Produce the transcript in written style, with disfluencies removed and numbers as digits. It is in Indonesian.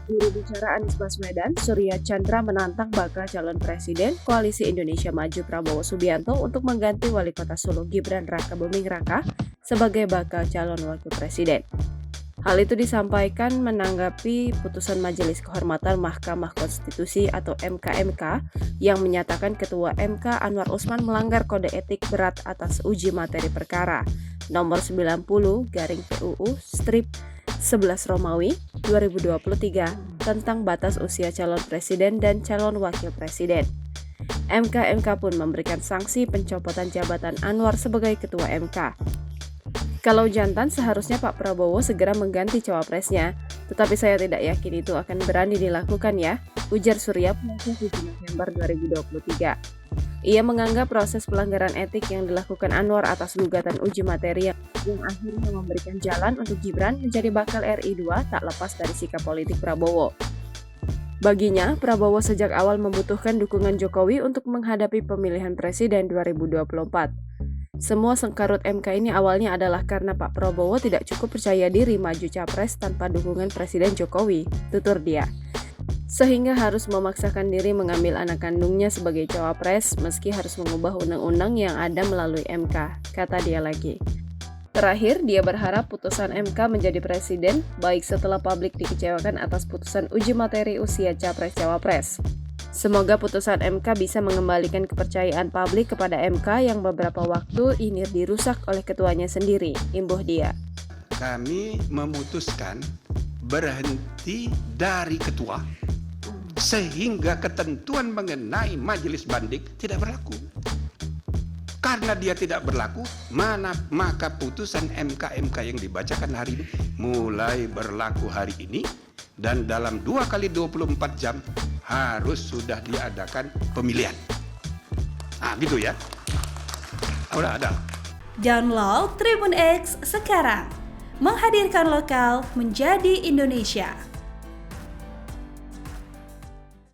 Juru bicara Anies Baswedan, Surya Chandra menantang bakal calon presiden Koalisi Indonesia Maju Prabowo Subianto untuk mengganti Wali Kota Solo Gibran Rakabuming Raka sebagai bakal calon wakil presiden. Hal itu disampaikan menanggapi putusan Majelis Kehormatan Mahkamah Konstitusi atau MKMK yang menyatakan Ketua MK Anwar Usman melanggar kode etik berat atas uji materi perkara nomor 90 garing PUU strip 11 Romawi 2023 tentang batas usia calon presiden dan calon wakil presiden. MKMK pun memberikan sanksi pencopotan jabatan Anwar sebagai Ketua MK. Kalau jantan, seharusnya Pak Prabowo segera mengganti cawapresnya, tetapi saya tidak yakin itu akan berani dilakukan ya, ujar Surya pada 7 November 2023. Ia menganggap proses pelanggaran etik yang dilakukan Anwar atas gugatan uji materi yang akhirnya memberikan jalan untuk Gibran menjadi bakal RI 2 tak lepas dari sikap politik Prabowo. Baginya, Prabowo sejak awal membutuhkan dukungan Jokowi untuk menghadapi pemilihan presiden 2024. Semua sengkarut MK ini awalnya adalah karena Pak Prabowo tidak cukup percaya diri maju capres tanpa dukungan Presiden Jokowi, tutur dia. Sehingga harus memaksakan diri mengambil anak kandungnya sebagai cawapres meski harus mengubah undang-undang yang ada melalui MK, kata dia lagi. Terakhir, dia berharap putusan MK menjadi presiden baik setelah publik dikecewakan atas putusan uji materi usia capres-cawapres. Semoga putusan MK bisa mengembalikan kepercayaan publik kepada MK yang beberapa waktu ini dirusak oleh ketuanya sendiri, imbuh dia. Kami memutuskan berhenti dari ketua sehingga ketentuan mengenai majelis banding tidak berlaku. Karena dia tidak berlaku, maka putusan MK yang dibacakan hari ini mulai berlaku hari ini dan dalam 2 kali 24 jam harus sudah diadakan pemilihan. Gitu ya. Udah ada. Download Tribun X sekarang. Menghadirkan lokal menjadi Indonesia.